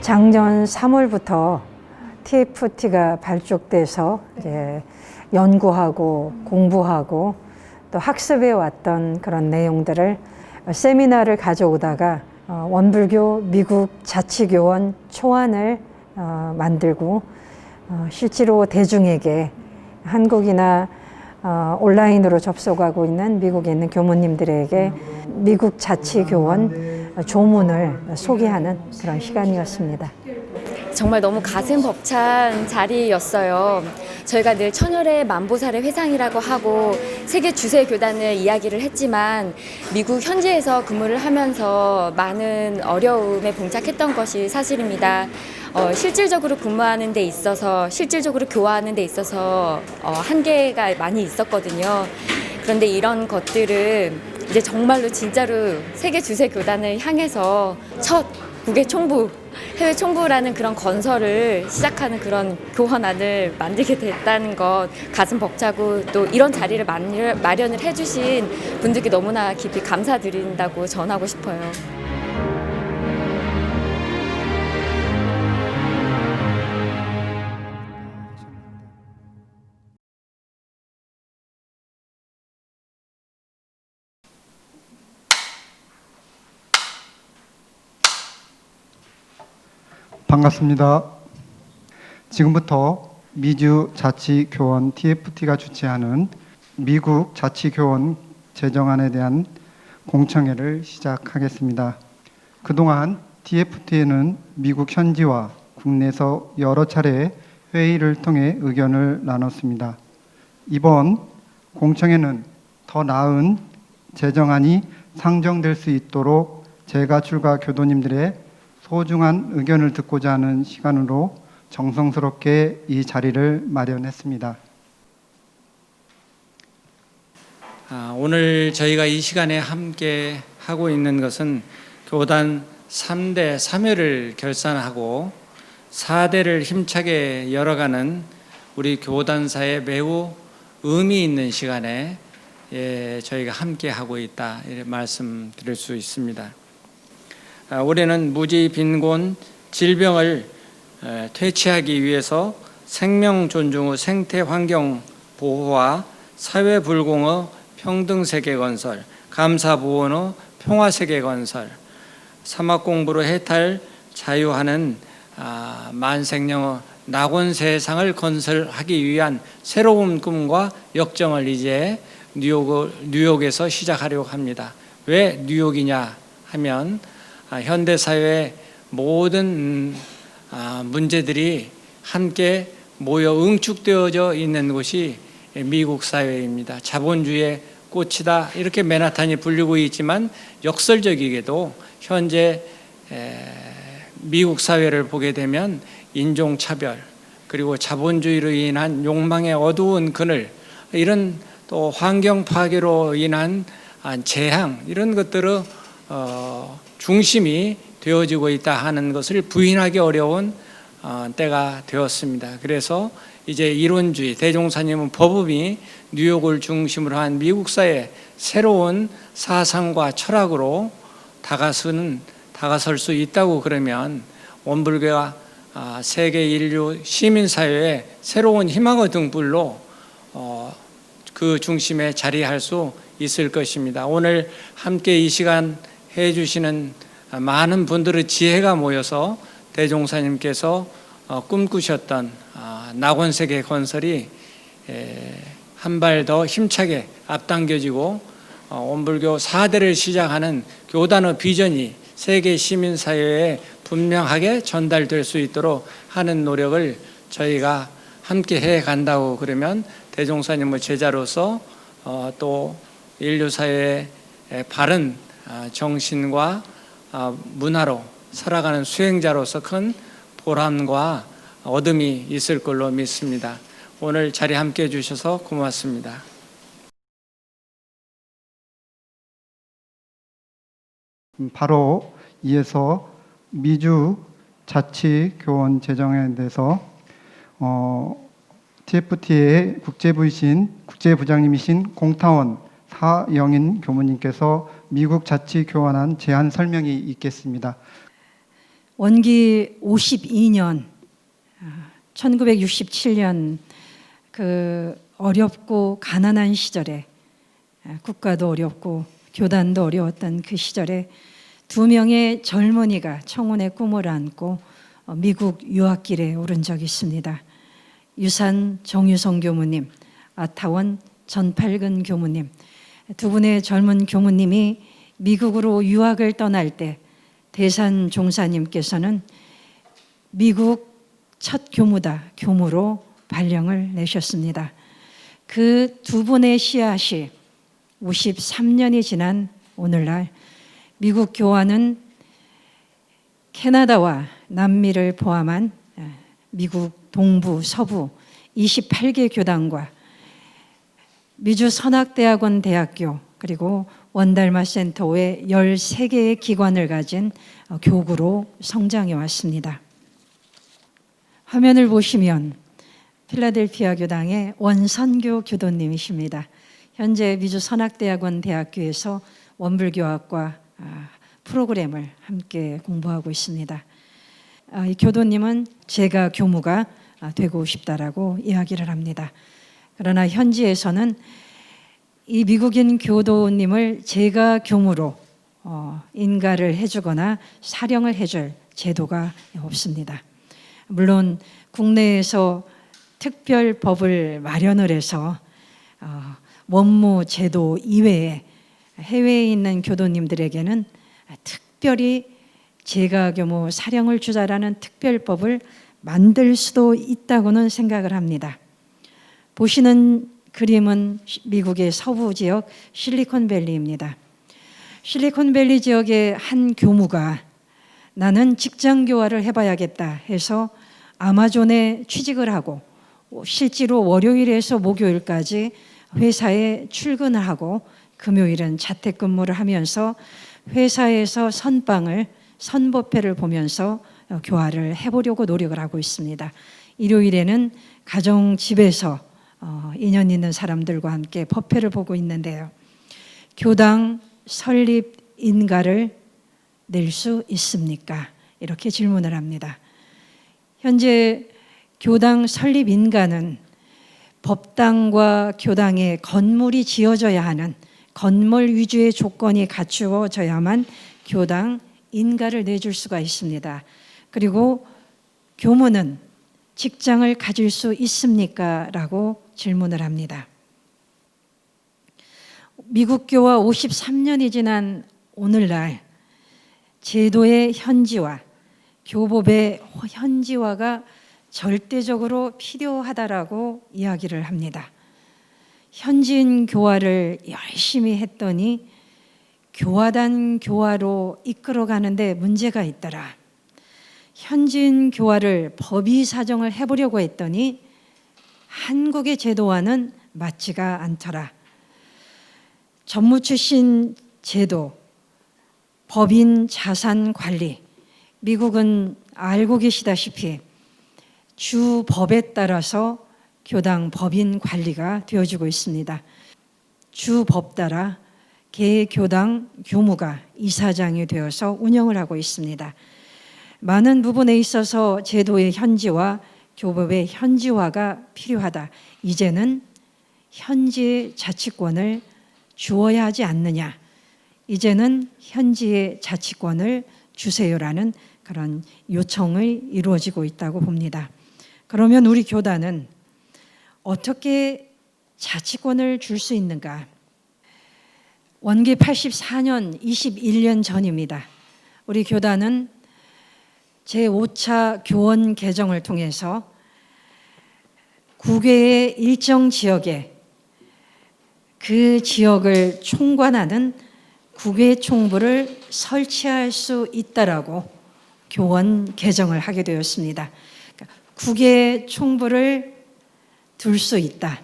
작년 3월부터 TFT가 발족돼서 이제 연구하고 공부하고 또 학습해 왔던 그런 내용들을 세미나를 가져오다가 원불교 미국 자치교원 초안을 만들고 실제로 대중에게 한국이나 온라인으로 접속하고 있는 미국에 있는 교무님들에게 미국 자치교원 조문을 소개하는 그런 시간이었습니다. 정말 너무 가슴 벅찬 자리였어요. 저희가 늘 천혈의 만보살의 회상이라고 하고 세계 주세 교단을 이야기를 했지만 미국 현지에서 근무를 하면서 많은 어려움에 봉착했던 것이 사실입니다. 실질적으로 근무하는 데 있어서 실질적으로 교화하는 데 있어서 한계가 많이 있었거든요. 그런데 이런 것들을 이제 정말로 진짜로 세계 주세 교단을 향해서 첫 국외 총부, 해외 총부라는 그런 건설을 시작하는 그런 교원안을 만들게 됐다는 것 가슴 벅차고 또 이런 자리를 마련을 해주신 분들께 너무나 깊이 감사드린다고 전하고 싶어요. 반갑습니다. 지금부터 미주 자치교원 TFT가 주최하는 미국 자치교원 제정안에 대한 공청회를 시작하겠습니다. 그동안 TFT에는 미국 현지와 국내에서 여러 차례 회의를 통해 의견을 나눴습니다. 이번 공청회는 더 나은 제정안이 상정될 수 있도록 제가 출가 교도님들의 소중한 의견을 듣고자 하는 시간으로 정성스럽게 이 자리를 마련했습니다. 오늘 저희가 이 시간에 함께 하고 있는 것은 교단 3대 3회를 결산하고 4대를 힘차게 열어가는 우리 교단사에 매우 의미 있는 시간에 저희가 함께 하고 있다 이렇게 말씀드릴 수 있습니다. 올해는 무지 빈곤, 질병을 퇴치하기 위해서 생명 존중 후 생태 환경 보호와 사회 불공의 평등 세계 건설, 감사 보원의 평화 세계 건설, 사막 공부로 해탈 자유하는 만생령의 낙원 세상을 건설하기 위한 새로운 꿈과 역정을 이제 뉴욕에서 시작하려고 합니다. 왜 뉴욕이냐 하면 현대 사회의 모든 문제들이 함께 모여 응축되어져 있는 곳이 미국 사회입니다. 자본주의의 꽃이다 이렇게 맨하탄이 불리고 있지만 역설적이게도 현재 미국 사회를 보게 되면 인종차별 그리고 자본주의로 인한 욕망의 어두운 그늘 이런 또 환경 파괴로 인한 재앙 이런 것들을 중심이 되어지고 있다 하는 것을 부인하기 어려운 때가 되었습니다. 그래서 이제 이론주의, 대종사님은 법음이 뉴욕을 중심으로 한 미국 사회의 새로운 사상과 철학으로 다가설 수 있다고 그러면 원불교가 세계 인류 시민사회의 새로운 희망의 등불로 그 중심에 자리할 수 있을 것입니다. 오늘 함께 이 시간 해주시는 많은 분들의 지혜가 모여서 대종사님께서 꿈꾸셨던 낙원세계 건설이 한 발 더 힘차게 앞당겨지고 원불교 4대를 시작하는 교단의 비전이 세계 시민사회에 분명하게 전달될 수 있도록 하는 노력을 저희가 함께 해간다고 그러면 대종사님의 제자로서 또 인류사회의 바른 정신과 문화로 살아가는 수행자로서 큰 보람과 어둠이 있을 걸로 믿습니다. 오늘 자리 함께 해주셔서 고맙습니다. 바로 이어서 미주 자치교원 제정에 대해서 TFT의 국제부장님이신 공타원 사영인 교무님께서 미국 자치교원안 제안 설명이 있겠습니다. 원기 52년 1967년 그 어렵고 가난한 시절에 국가도 어렵고 교단도 어려웠던 그 시절에 두 명의 젊은이가 청혼의 꿈을 안고 미국 유학길에 오른 적이 있습니다. 유산 정유성 교무님, 아타원 전팔근 교무님, 두 분의 젊은 교무님이 미국으로 유학을 떠날 때 대산 종사님께서는 미국 첫 교무로 발령을 내셨습니다. 그 두 분의 씨앗이 53년이 지난 오늘날 미국 교화는 캐나다와 남미를 포함한 미국 동부, 서부 28개 교단과 미주 선악대학원 대학교 그리고 원달마 센터 외 13개의 기관을 가진 교구로 성장해 왔습니다. 화면을 보시면 필라델피아 교당의 원선교 교도님이십니다. 현재 미주 선악대학원 대학교에서 원불교학과 프로그램을 함께 공부하고 있습니다. 이 교도님은 제가 교무가 되고 싶다라고 이야기를 합니다. 그러나 현지에서는 이 미국인 교도님을 제가 교무로 인가를 해주거나 사령을 해줄 제도가 없습니다. 물론 국내에서 특별법을 마련을 해서 원무 제도 이외에 해외에 있는 교도님들에게는 특별히 제가 교무 사령을 주자라는 특별법을 만들 수도 있다고는 생각을 합니다. 보시는 그림은 미국의 서부 지역 실리콘밸리입니다. 실리콘밸리 지역의 한 교무가 나는 직장 교화를 해봐야겠다 해서 아마존에 취직을 하고 실제로 월요일에서 목요일까지 회사에 출근을 하고 금요일은 자택근무를 하면서 회사에서 선보패를 보면서 교화를 해보려고 노력을 하고 있습니다. 일요일에는 가정집에서 인연 있는 사람들과 함께 법회를 보고 있는데요. 교당 설립 인가를 낼 수 있습니까? 이렇게 질문을 합니다. 현재 교당 설립 인가는 법당과 교당에 건물이 지어져야 하는 건물 위주의 조건이 갖추어져야만 교당 인가를 내줄 수가 있습니다. 그리고 교무는 직장을 가질 수 있습니까? 라고 질문을 합니다. 미국 교화 53년이 지난 오늘날 제도의 현지화, 교법의 현지화가 절대적으로 필요하다라고 이야기를 합니다. 현지인 교화를 열심히 했더니 교화단 교화로 이끌어가는데 문제가 있더라. 현지인 교화를 법의 사정을 해보려고 했더니 한국의 제도와는 맞지가 않더라. 전무 출신 제도, 법인 자산 관리, 미국은 알고 계시다시피 주 법에 따라서 교당 법인 관리가 되어지고 있습니다. 주 법 따라 개교당 교무가 이사장이 되어서 운영을 하고 있습니다. 많은 부분에 있어서 제도의 현지화, 교법의 현지화가 필요하다. 이제는 현지의 자치권을 주어야 하지 않느냐. 이제는 현지의 자치권을 주세요라는 그런 요청이 이루어지고 있다고 봅니다. 그러면 우리 교단은 어떻게 자치권을 줄 수 있는가? 원기 84년 21년 전입니다. 우리 교단은 제5차 교원 개정을 통해서 국외의 일정 지역에 그 지역을 총관하는 국외총부를 설치할 수 있다라고 교원 개정을 하게 되었습니다. 국외총부를 둘 수 있다.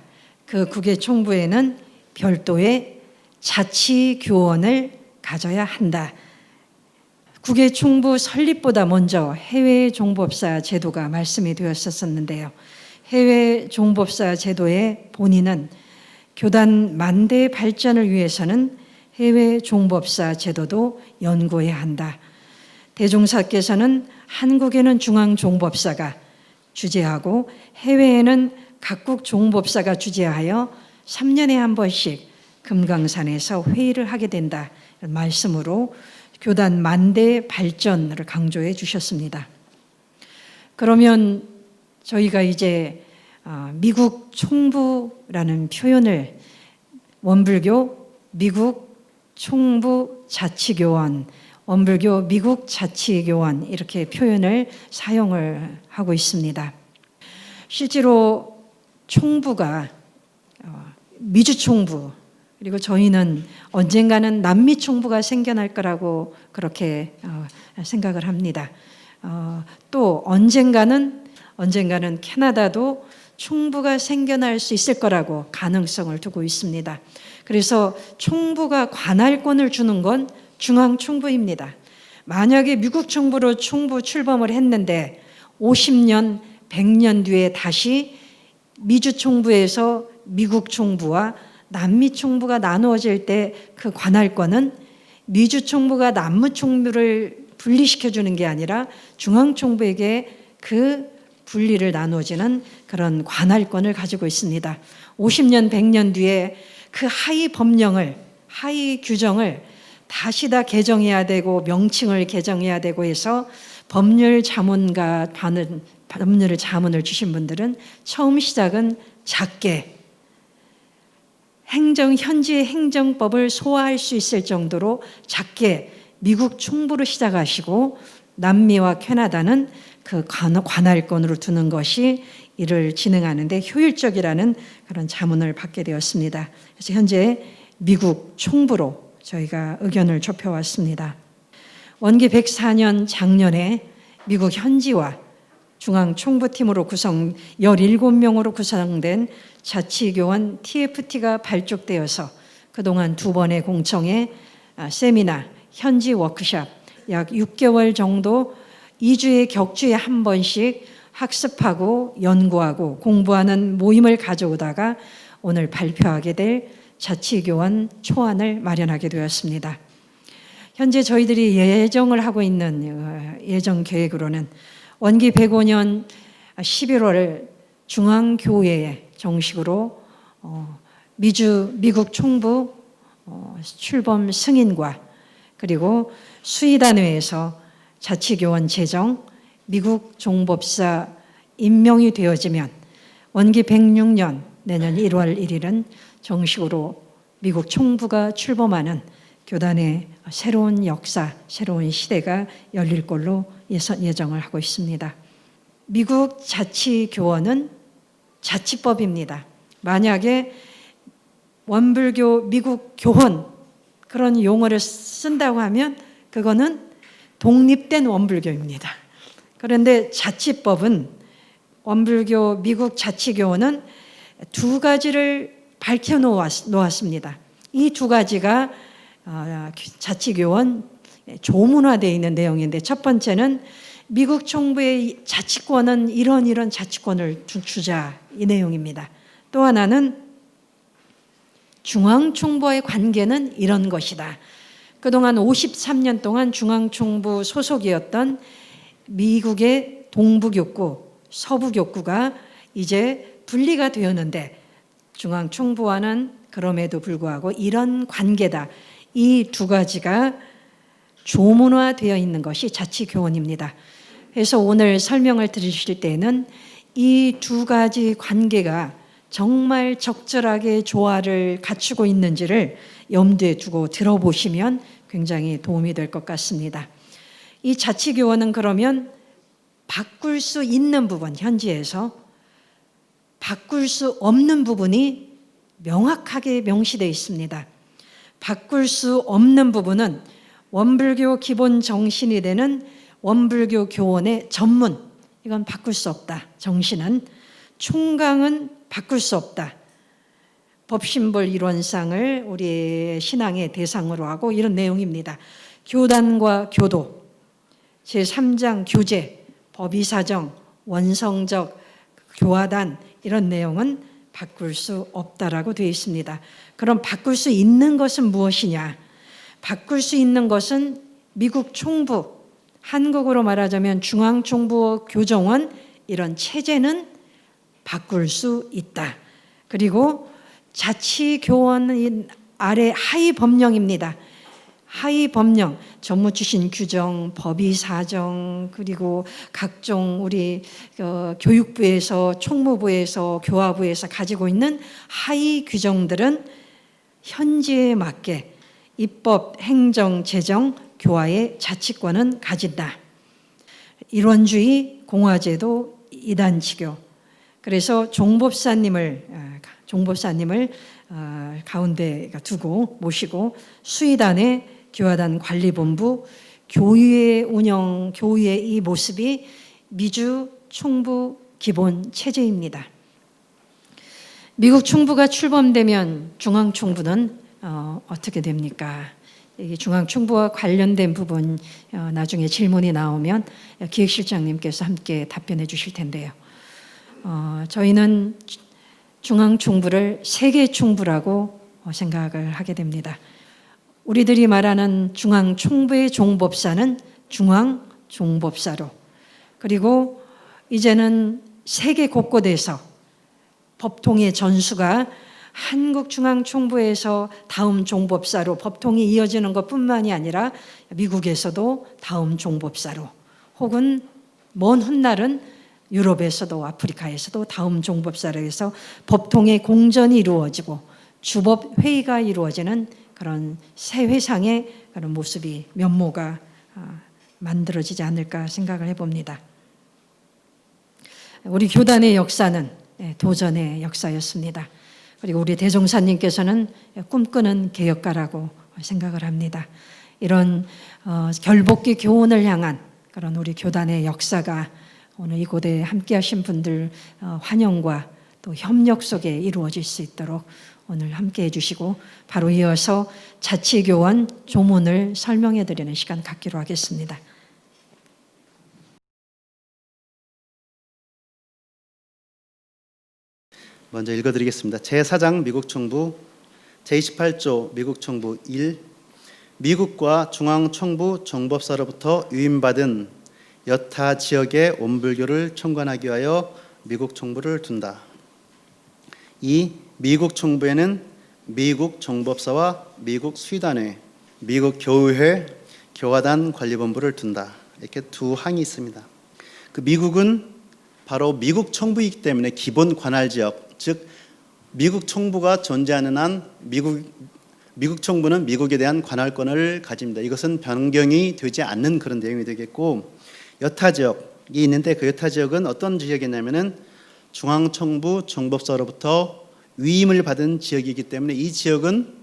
그 국외총부에는 별도의 자치교원을 가져야 한다. 국외총부 설립보다 먼저 해외 종법사 제도가 말씀이 되었었는데요. 해외 종법사 제도의 본인은 교단 만대 발전을 위해서는 해외 종법사 제도도 연구해야 한다. 대종사께서는 한국에는 중앙종법사가 주재하고 해외에는 각국 종법사가 주재하여 3년에 한 번씩 금강산에서 회의를 하게 된다. 이런 말씀으로 교단 만대 발전을 강조해 주셨습니다. 그러면 저희가 이제 미국 총부라는 표현을 원불교 미국 총부 자치교원, 원불교 미국 자치교원 이렇게 표현을 사용을 하고 있습니다. 실제로 총부가 미주 총부, 그리고 저희는 언젠가는 남미 총부가 생겨날 거라고 그렇게 생각을 합니다. 또 언젠가는 캐나다도 총부가 생겨날 수 있을 거라고 가능성을 두고 있습니다. 그래서 총부가 관할권을 주는 건 중앙총부입니다. 만약에 미국 총부로 총부 출범을 했는데 50년, 100년 뒤에 다시 미주 총부에서 미국 총부와 남미 총부가 나누어질 때 그 관할권은 미주 총부가 남미 총부를 분리시켜 주는 게 아니라 중앙 총부에게 그 분리를 나누어지는 그런 관할권을 가지고 있습니다. 50년, 100년 뒤에 그 하위 법령을, 하위 규정을 다시 다 개정해야 되고 명칭을 개정해야 되고 해서 법률 자문을 주신 분들은 처음 시작은 작게 현지의 행정법을 소화할 수 있을 정도로 작게 미국 총부로 시작하시고 남미와 캐나다는 그 관할권으로 두는 것이 이를 진행하는 데 효율적이라는 그런 자문을 받게 되었습니다. 그래서 현재 미국 총부로 저희가 의견을 좁혀왔습니다. 원기 104년 작년에 미국 현지와 중앙총부팀으로 17명으로 구성된 자치교원 TFT가 발족되어서 그동안 2번의 공청회, 세미나, 현지 워크숍 약 6개월 정도 2주의 격주에 한 번씩 학습하고 연구하고 공부하는 모임을 가져오다가 오늘 발표하게 될 자치교원 초안을 마련하게 되었습니다. 현재 저희들이 예정을 하고 있는 예정 계획으로는 원기 105년 11월 중앙교회에 정식으로 미국 총부 출범 승인과 그리고 수의단회에서 자치교원 제정, 미국 종법사 임명이 되어지면 원기 106년 내년 1월 1일은 정식으로 미국 총부가 출범하는 교단의 새로운 역사, 새로운 시대가 열릴 걸로 예정을 하고 있습니다. 미국 자치교원은 자치법입니다. 만약에 원불교 미국 교원 그런 용어를 쓴다고 하면 그거는 독립된 원불교입니다. 그런데 자치법은 원불교 미국 자치교원은 두 가지를 밝혀 놓았습니다. 이 두 가지가 자치교원 조문화되어 있는 내용인데 첫 번째는 미국 총부의 자치권은 이런 자치권을 주자 이 내용입니다. 또 하나는 중앙총부와의 관계는 이런 것이다. 그동안 53년 동안 중앙총부 소속이었던 미국의 동부교구, 서부교구가 이제 분리가 되었는데 중앙총부와는 그럼에도 불구하고 이런 관계다. 이 두 가지가 조문화되어 있는 것이 자치교원입니다. 그래서 오늘 설명을 드리실 때는 이 두 가지 관계가 정말 적절하게 조화를 갖추고 있는지를 염두에 두고 들어보시면 굉장히 도움이 될 것 같습니다. 이 자치교원은 그러면 바꿀 수 있는 부분, 현지에서 바꿀 수 없는 부분이 명확하게 명시되어 있습니다. 바꿀 수 없는 부분은 원불교 기본 정신이 되는 원불교 교원의 전문, 이건 바꿀 수 없다. 정신은 총강은 바꿀 수 없다. 법신불 이론상을 우리의 신앙의 대상으로 하고 이런 내용입니다. 교단과 교도, 제3장 교제, 법의사정, 원성적 교화단 이런 내용은 바꿀 수 없다라고 되어 있습니다. 그럼 바꿀 수 있는 것은 무엇이냐? 바꿀 수 있는 것은 미국 총부, 한국어로 말하자면 중앙정부 교정원 이런 체제는 바꿀 수 있다. 그리고 자치교원 아래 하위 법령입니다. 하위 법령, 전무 출신 규정, 법의 사정, 그리고 각종 우리 교육부에서, 총무부에서, 교화부에서 가지고 있는 하위 규정들은 현지에 맞게 입법, 행정, 재정, 교화의 자치권은 가진다. 일원주의, 공화제도, 이단치교. 그래서 종법사님을 가운데 두고 모시고 수의단의 교화단 관리본부, 교의의 운영, 교의의 이 모습이 미주 총부 기본 체제입니다. 미국 총부가 출범되면 중앙총부는 어떻게 됩니까? 이 중앙총부와 관련된 부분 나중에 질문이 나오면 기획실장님께서 함께 답변해 주실 텐데요. 저희는 중앙총부를 세계총부라고 생각을 하게 됩니다. 우리들이 말하는 중앙총부의 종법사는 중앙종법사로, 그리고 이제는 세계 곳곳에서 법통의 전수가 한국중앙총부에서 다음 종법사로 법통이 이어지는 것뿐만이 아니라 미국에서도 다음 종법사로, 혹은 먼 훗날은 유럽에서도 아프리카에서도 다음 종법사로 해서 법통의 공전이 이루어지고 주법회의가 이루어지는 그런 세회상의 그런 모습이, 면모가 만들어지지 않을까 생각을 해봅니다. 우리 교단의 역사는 도전의 역사였습니다. 그리고 우리 대종사님께서는 꿈꾸는 개혁가라고 생각을 합니다. 이런 결복기 교훈을 향한 그런 우리 교단의 역사가 오늘 이곳에 함께하신 분들 환영과 또 협력 속에 이루어질 수 있도록 오늘 함께해 주시고, 바로 이어서 자치교원 조문을 설명해 드리는 시간 갖기로 하겠습니다. 먼저 읽어드리겠습니다. 제4장 미국총부 제28조 미국총부 1. 미국과 중앙총부 정법사로부터 위임받은 여타 지역의 원불교를 청관하기 위하여 미국 총부를 둔다. 2. 미국 총부에는 미국 정법사와 미국 수의단회, 미국 교의회, 교화단 관리본부를 둔다. 이렇게 두 항이 있습니다. 그 미국은 바로 미국 총부이기 때문에 기본 관할 지역, 즉 미국 총부가 존재하는 한 미국 총부는 미국에 대한 관할권을 가집니다. 이것은 변경이 되지 않는 그런 내용이 되겠고, 여타 지역이 있는데 그 여타 지역은 어떤 지역이냐면은 중앙총부 정법사로부터 위임을 받은 지역이기 때문에 이 지역은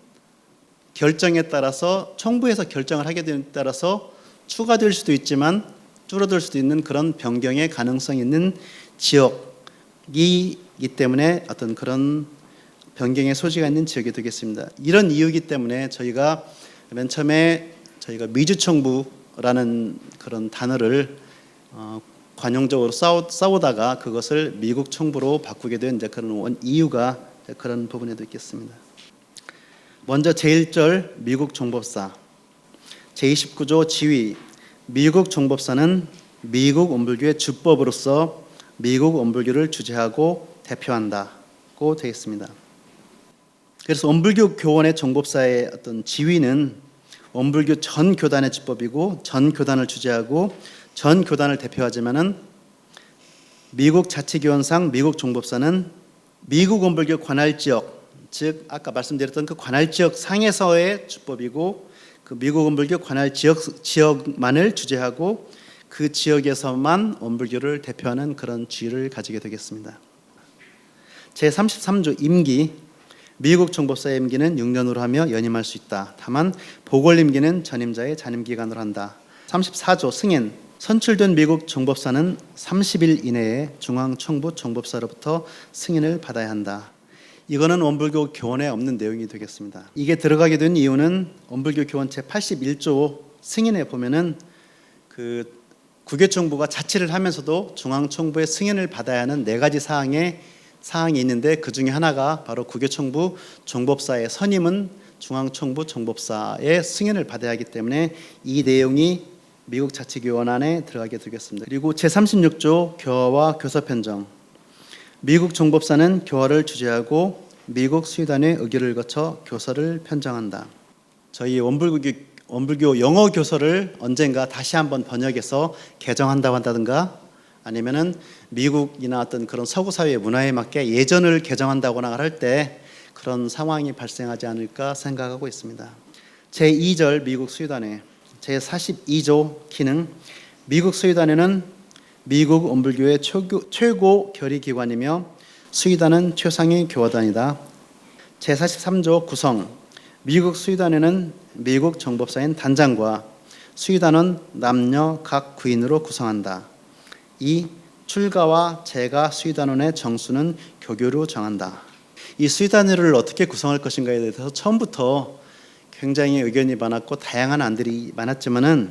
결정에 따라서 총부에서 결정을 하게 됨에 따라서 추가될 수도 있지만 줄어들 수도 있는 그런 변경의 가능성이 있는 지역이기 때문에 어떤 그런 변경의 소지가 있는 지역이 되겠습니다. 이런 이유이기 때문에 저희가 맨 처음에 저희가 미주총부라는 그런 단어를 관용적으로 싸우다가 그것을 미국 총부로 바꾸게 된 그런 이유가 그런 부분에도 있겠습니다. 먼저 제1절 미국 종법사, 제29조 지위, 미국 종법사는 미국 원불교의 주법으로서 미국 원불교를 주재하고 대표한다고 되어 있습니다. 그래서 원불교 교원의 종법사의 어떤 지위는 원불교 전 교단의 주법이고 전 교단을 주재하고 전 교단을 대표하지만은 미국 자치교원상 미국 종법사는 미국 원불교 관할 지역, 즉 아까 말씀드렸던 그 관할 지역 상에서의 주법이고 그 미국 원불교 관할 지역만을 주재하고 그 지역에서만 원불교를 대표하는 그런 지위를 가지게 되겠습니다. 제33조 임기, 미국 종법사의 임기는 6년으로 하며 연임할 수 있다. 다만 보궐 임기는 전임자의 잔임 기간으로 한다. 34조 승인, 선출된 미국 종법사는 30일 이내에 중앙총부 종법사로부터 승인을 받아야 한다. 이거는 원불교 교원에 없는 내용이 되겠습니다. 이게 들어가게 된 이유는 원불교 교원 제81조 승인에 보면은 그 국외총부가 자치를 하면서도 중앙총부의 승인을 받아야 하는 4가지 사항이 있는데 그 중에 하나가 바로 국외총부 종법사의 선임은 중앙총부 종법사의 승인을 받아야 하기 때문에 이 내용이 미국 자치교원 안에 들어가게 되겠습니다. 그리고 제36조 교화와 교섭 편정. 미국 종법사는 교화를 주재하고 미국 수의단의 의결을 거쳐 교서를 편정한다. 저희 원불교 영어 교서를 언젠가 다시 한번 번역해서 개정한다고 한다든가 아니면은 미국이나 어떤 그런 서구 사회의 문화에 맞게 예전을 개정한다거나 할 때 그런 상황이 발생하지 않을까 생각하고 있습니다. 제2절 미국 수의단회 제42조 기능 미국 수의단회는 미국 원불교의 최고 결의기관이며 수의단은 최상위 교화단이다. 제43조 구성 미국 수의단회는 미국 정법사인 단장과 수의단은 남녀 각 구인으로 구성한다. 2. 출가와 재가 수의단원의 정수는 교교로 정한다. 이 수의단회를 어떻게 구성할 것인가에 대해서 처음부터 굉장히 의견이 많았고 다양한 안들이 많았지만은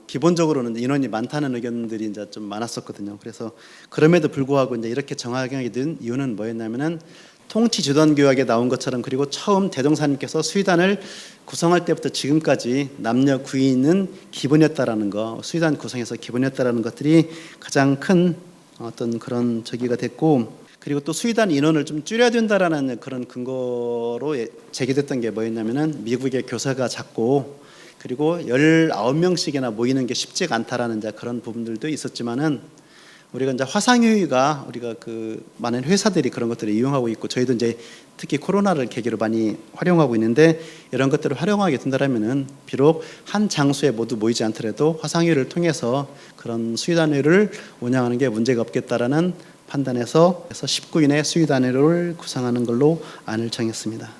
기본적으로는 인원이 많다는 의견들이 이제 좀 많았었거든요. 그래서 그럼에도 불구하고 이제 이렇게 정하게 된 이유는 뭐였냐면은 통치 주던 교약에 나온 것처럼 그리고 처음 대종사님께서 수의단을 구성할 때부터 지금까지 남녀 구인은 기본이었다라는 거, 수의단 구성에서 기본이었다라는 것들이 가장 큰 어떤 그런 저기가 됐고, 그리고 또 수의단 인원을 좀 줄여야 된다라는 그런 근거로 제기됐던 게 뭐였냐면은 미국의 교사가 작고 그리고 19명씩이나 모이는 게 쉽지가 않다라는 이제 그런 부분들도 있었지만은 우리가 이제 화상회의가 우리가 그 많은 회사들이 그런 것들을 이용하고 있고 저희도 이제 특히 코로나를 계기로 많이 활용하고 있는데 이런 것들을 활용하게 된다면은 비록 한 장소에 모두 모이지 않더라도 화상회의를 통해서 그런 수의단회를 운영하는 게 문제가 없겠다라는 판단해서 19인의 수의단회를 구성하는 걸로 안을 정했습니다.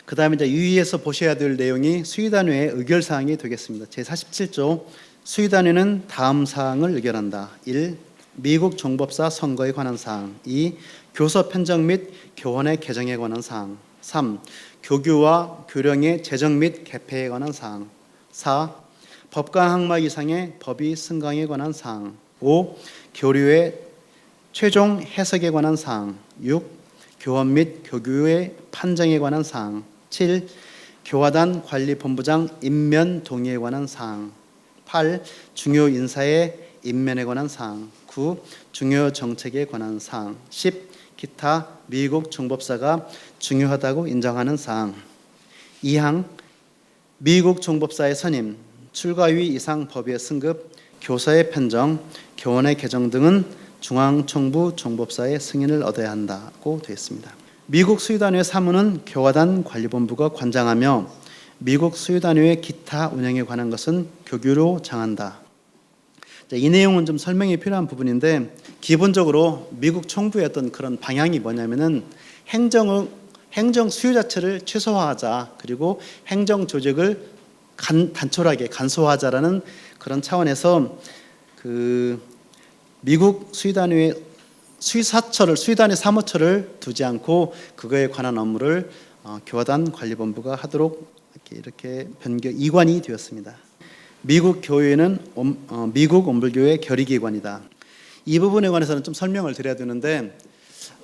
그 다음에 이제 유의해서 보셔야 될 내용이 수의단회의 의결사항이 되겠습니다. 제47조 수의단회는 다음 사항을 의결한다. 1. 미국 종법사 선거에 관한 사항. 2. 교서 편정 및 교원의 개정에 관한 사항. 3. 교규와 교령의 제정 및 개폐에 관한 사항. 4. 법과 항막 이상의 법의 승강에 관한 사항. 5. 교류의 최종 해석에 관한 사항. 6. 교원 및 교규의 판정에 관한 사항. 7. 교화단 관리본부장 임면 동의에 관한 사항. 8. 중요 인사의 임면에 관한 사항. 9. 중요 정책에 관한 사항. 10. 기타 미국 종법사가 중요하다고 인정하는 사항. 2항 미국 종법사의 선임, 출가위 이상 법의 승급, 교서의 편정, 교원의 개정 등은 중앙총부 종법사의 승인을 얻어야 한다고 되어 있습니다. 미국 수의단회 사무는 교화단 관리본부가 관장하며 미국 수의단회의 기타 운영에 관한 것은 교규로 정한다. 이 내용은 좀 설명이 필요한 부분인데 기본적으로 미국 총부의 어떤 그런 방향이 뭐냐면은 행정 수요 자체를 최소화하자, 그리고 행정 조직을 단촐하게 간소화하자라는 그런 차원에서 그 미국 수의단회 수의단회 사무처를 두지 않고 그거에 관한 업무를 교화단 관리본부가 하도록 이렇게 이관이 되었습니다. 미국 교회는 미국 원불교의 결의기관이다. 이 부분에 관해서는 좀 설명을 드려야 되는데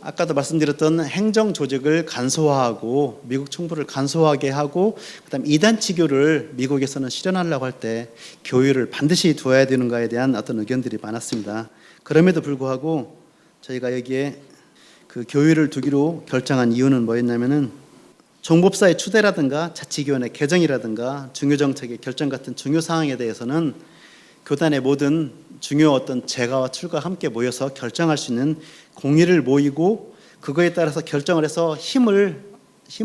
아까도 말씀드렸던 행정 조직을 간소화하고 미국 총부를 간소하게 하고 그다음 이단치교를 미국에서는 실현하려고 할 때 교회를 반드시 두어야 되는가에 대한 어떤 의견들이 많았습니다. 그럼에도 불구하고 저희가 여기에 그 교회를 두기로 결정한 이유는 뭐였냐면은 종법사의 추대라든가 자치교원의 개정이라든가 중요정책의 결정 같은 중요 사항에 대해서는 교단의 모든 중요 어떤 재가와 출가가 함께 모여서 결정할 수 있는 공의를 모이고 그거에 따라서 결정을 해서 힘을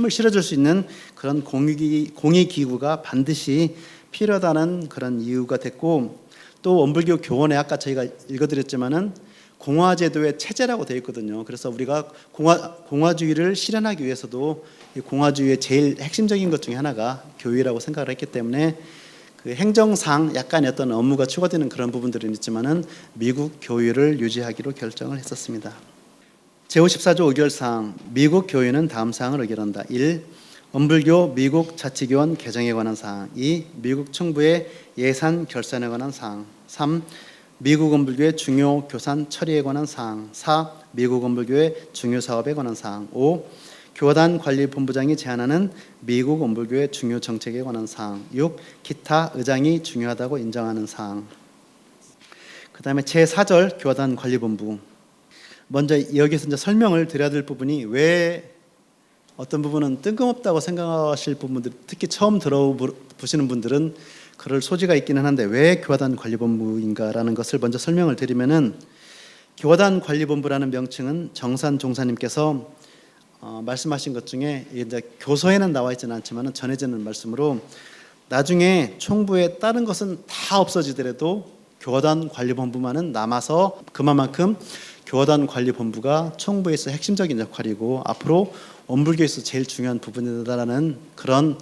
실어줄 수 있는 그런 공의기구가 반드시 필요하다는 그런 이유가 됐고, 또 원불교 교원에 아까 저희가 읽어드렸지만은 공화제도의 체제라고 되어 있거든요. 그래서 우리가 공화주의를 실현하기 위해서도 이 공화주의의 제일 핵심적인 것 중에 하나가 교회라고 생각을 했기 때문에 그 행정상 약간의 어떤 업무가 추가되는 그런 부분들은 있지만은 미국 교회를 유지하기로 결정을 했었습니다. 제54조 의결사항, 미국 교회는 다음 사항을 의결한다. 1. 원불교 미국 자치교원 개정에 관한 사항. 2. 미국 총부의 예산 결산에 관한 사항. 3. 미국 원불교의 중요 교산 처리에 관한 사항. 4. 미국 원불교의 중요 사업에 관한 사항. 5. 교단 관리본부장이 제안하는 미국 원불교의 중요 정책에 관한 사항. 6. 기타 의장이 중요하다고 인정하는 사항. 그 다음에 제4절 교단 관리본부. 먼저 여기서 이제 설명을 드려야 될 부분이 왜 어떤 부분은 뜬금없다고 생각하실 분들, 특히 처음 들어보시는 분들은 그럴 소지가 있기는 한데 왜 교단 관리본부인가라는 것을 먼저 설명을 드리면은 교단 관리본부라는 명칭은 정산 종사님께서 말씀하신 것 중에 이제 교서에는 나와 있지는 않지만 전해지는 말씀으로 나중에 총부에 다른 것은 다 없어지더라도 교단 관리본부만은 남아서 그만큼 교단 관리본부가 총부에서 핵심적인 역할이고 앞으로 원불교에서 제일 중요한 부분이다라는 그런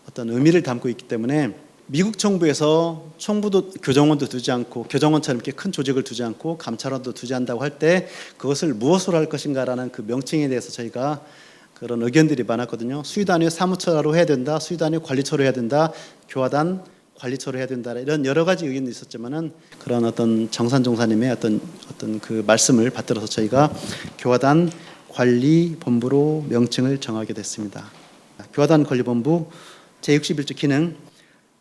어떤 의미를 담고 있기 때문에 미국 정부에서 총부도 교정원도 두지 않고 교정원처럼 이렇게 큰 조직을 두지 않고 감찰원도 두지 않는다고 할 때 그것을 무엇으로 할 것인가라는 그 명칭에 대해서 저희가 그런 의견들이 많았거든요. 수의단위 사무처로 해야 된다, 수의단위 관리처로 해야 된다, 교화단 관리처로 해야 된다, 이런 여러 가지 의견도 있었지만은 그런 어떤 정산종사님의 어떤 그 말씀을 받들어서 저희가 교화단 관리본부로 명칭을 정하게 됐습니다. 교화단 관리본부 제61조 기능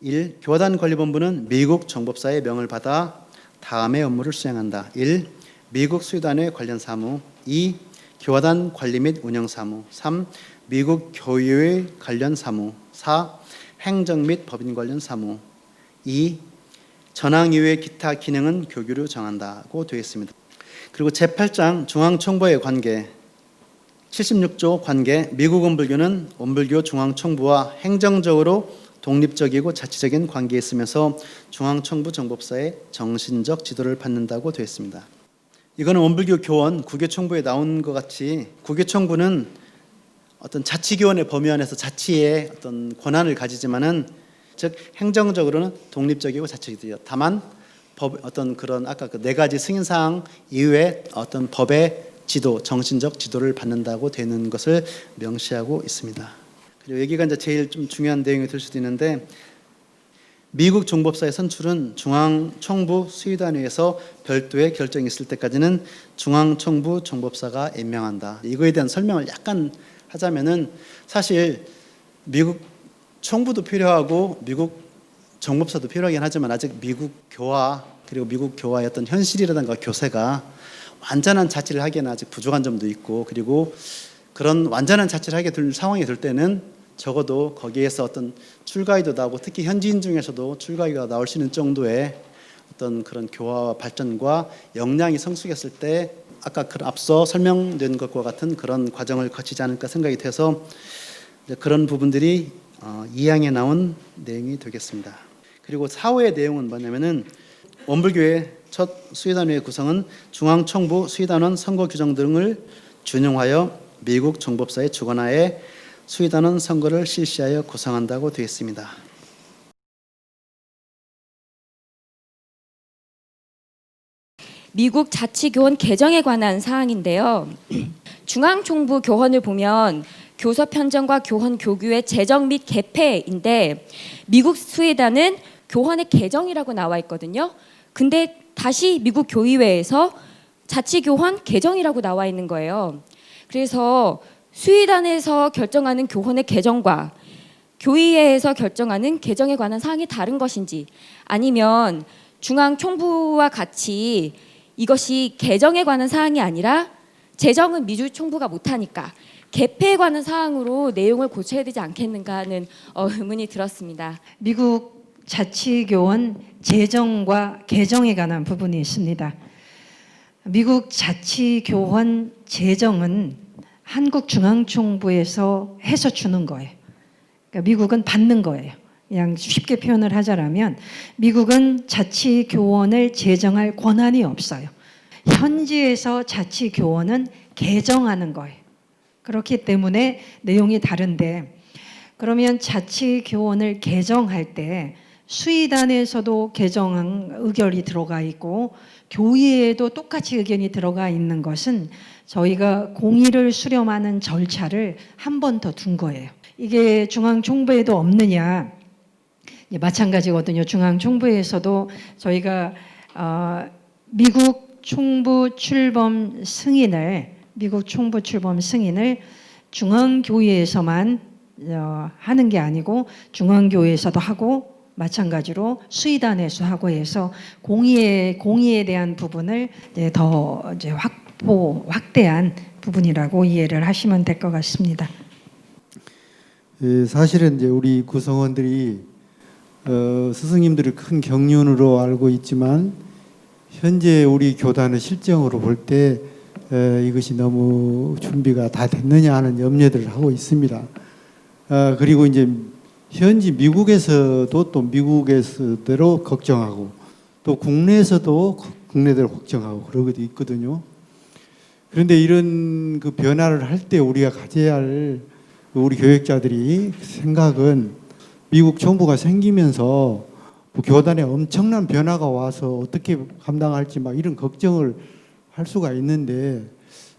1. 교화단 관리본부는 미국 정법사의 명을 받아 다음의 업무를 수행한다. 1. 미국 수의단회 관련 사무. 2. 교화단 관리 및 운영 사무. 3. 미국 교회의 관련 사무. 4. 행정 및 법인 관련 사무. 2. 전항 이외의 기타 기능은 교규로 정한다고 되어 있습니다. 그리고 제8장 중앙총부의 관계 76조 관계 미국 원불교는 원불교 중앙총부와 행정적으로 독립적이고 자치적인 관계에 있으면서 중앙총부 정법사의 정신적 지도를 받는다고 되어 있습니다. 이거는 원불교 교원 국외총부에 나온 것 같이 국외총부는 어떤 자치교원의 범위 안에서 자치의 어떤 권한을 가지지만은 즉 행정적으로는 독립적이고 자치적이다. 다만 어떤 그런 아까 그 네 가지 승인 사항 이외에 어떤 법의 지도, 정신적 지도를 받는다고 되는 것을 명시하고 있습니다. 그리고 여기가 이제 제일 좀 중요한 내용이 될 수도 있는데 미국 정법사의 선출은 중앙총부 수의단위에서 별도의 결정이 있을 때까지는 중앙총부 정법사가 임명한다. 이거에 대한 설명을 약간 하자면은 사실 미국 총부도 필요하고 미국 정법사도 필요하긴 하지만 아직 미국 교화 그리고 미국 교화의 어떤 현실이라든가 교세가 완전한 자치를 하기에는 아직 부족한 점도 있고 그리고 그런 완전한 자치를 하게 될 상황이 될 때는 적어도 거기에서 어떤 출가위도 나오고 특히 현지인 중에서도 출가위가 나올 수 있는 정도의 어떤 그런 교화와 발전과 역량이 성숙했을 때 아까 앞서 설명된 것과 같은 그런 과정을 거치지 않을까 생각이 돼서 그런 부분들이 2항에 나온 내용이 되겠습니다. 그리고 4호의 내용은 뭐냐면은 원불교의 첫 수의단위의 구성은 중앙총부, 수의단원, 선거 규정 등을 준용하여 미국 정법사의 주관하에 수의단원 선거를 실시하여 구성한다고 되어 있습니다. 미국 자치교원 개정에 관한 사항인데요. 중앙총부 교헌을 보면 교서 편정과 교헌 교규의 제정 및 개폐인데 미국 수의단은 교헌의 개정이라고 나와 있거든요. 근데 다시 미국 교의회에서 자치교헌 개정이라고 나와 있는 거예요. 그래서 수의단에서 결정하는 교헌의 개정과 교의회에서 결정하는 개정에 관한 사항이 다른 것인지 아니면 중앙총부와 같이 이것이 개정에 관한 사항이 아니라 제정은 미주총부가 못하니까 개폐에 관한 사항으로 내용을 고쳐야 되지 않겠는가 하는 의문이 들었습니다. 미국 자치교원 제정과 개정에 관한 부분이 있습니다. 미국 자치교원 제정은 한국중앙총부에서 해서 주는 거예요. 그러니까 미국은 받는 거예요. 그냥 쉽게 표현을 하자면 미국은 자치교원을 제정할 권한이 없어요. 현지에서 자치교원은 개정하는 거예요. 그렇기 때문에 내용이 다른데 그러면 자치교원을 개정할 때 수의단에서도 개정 의견이 들어가 있고 교의회에도 똑같이 의견이 들어가 있는 것은 저희가 공의를 수렴하는 절차를 한 번 더 둔 거예요. 이게 중앙총부에도 없느냐? 마찬가지거든요. 중앙총부에서도 저희가 미국 총부 출범 승인을 중앙교회에서만 하는 게 아니고 중앙교회에서도 하고 마찬가지로 수의단에서 하고 해서 공의에 대한 부분을 이제 더 이제 확대한 부분이라고 이해를 하시면 될 것 같습니다. 예, 사실은 이제 우리 구성원들이 스승님들을 큰 경륜으로 알고 있지만 현재 우리 교단의 실정으로 볼 때 이것이 너무 준비가 다 됐느냐 하는 염려들을 하고 있습니다. 그리고 이제 현지 미국에서도 또 미국에서대로 걱정하고 또 국내에서도 국내대로 걱정하고 그러고도 있거든요. 그런데 이런 그 변화를 할 때 우리가 가져야 할 우리 교역자들이 생각은 미국 정부가 생기면서 뭐 교단에 엄청난 변화가 와서 어떻게 감당할지 막 이런 걱정을 할 수가 있는데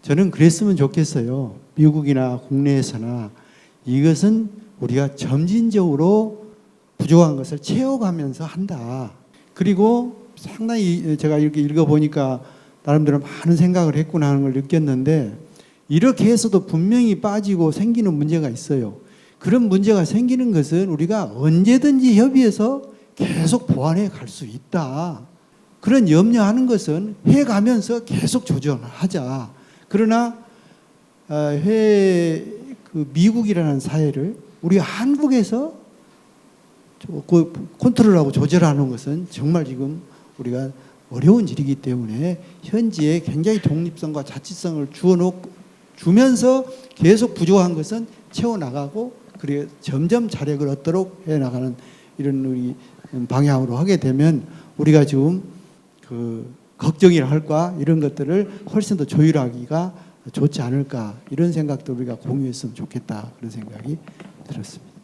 저는 그랬으면 좋겠어요. 미국이나 국내에서나 이것은 우리가 점진적으로 부족한 것을 채워가면서 한다. 그리고 상당히 제가 이렇게 읽어보니까 나름대로 많은 생각을 했구나 하는 걸 느꼈는데 이렇게 해서도 분명히 빠지고 생기는 문제가 있어요. 그런 문제가 생기는 것은 우리가 언제든지 협의해서 계속 보완해 갈 수 있다. 그런 염려하는 것은 해가면서 계속 조정하자. 그러나 미국이라는 사회를 우리 한국에서 컨트롤하고 조절하는 것은 정말 지금 우리가 어려운 일이기 때문에 현지에 굉장히 독립성과 자치성을 주면서 계속 부족한 것은 채워나가고 그리고 점점 자력을 얻도록 해나가는 이런 우리 방향으로 하게 되면 우리가 지금 그 걱정이랄까 이런 것들을 훨씬 더 조율하기가 좋지 않을까 이런 생각도 우리가 공유했으면 좋겠다 그런 생각이 들었습니다.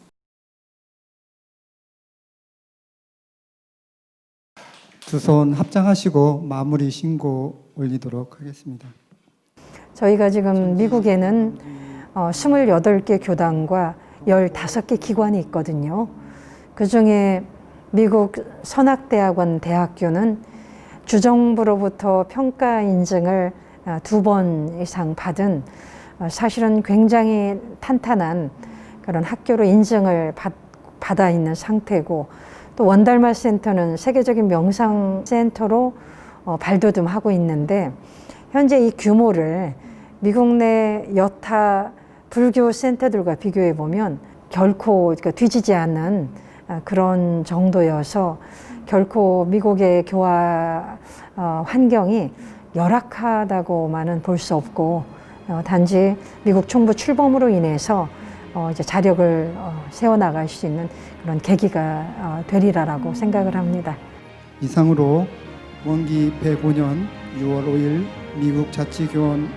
두 손 합장하시고 마무리 신고 올리도록 하겠습니다. 저희가 지금 미국에는 28개 교단과 15개 기관이 있거든요. 그중에 미국 선악대학원 대학교는 주정부로부터 평가 인증을 2번 이상 받은 사실은 굉장히 탄탄한 그런 학교로 인증을 받아 있는 상태고 또 원달마 센터는 세계적인 명상 센터로 발돋움하고 있는데 현재 이 규모를 미국 내 여타 불교 센터들과 비교해 보면 결코 뒤지지 않는 그런 정도여서 결코 미국의 교화 환경이 열악하다고만은 볼 수 없고 단지 미국 총부 출범으로 인해서 이제 자력을 세워나갈 수 있는 그런 계기가 되리라라고 생각을 합니다. 이상으로 원기 105년 6월 5일 미국 자치교원안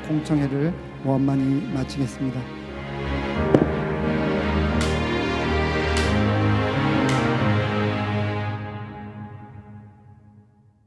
공청회를 원만히 마치겠습니다.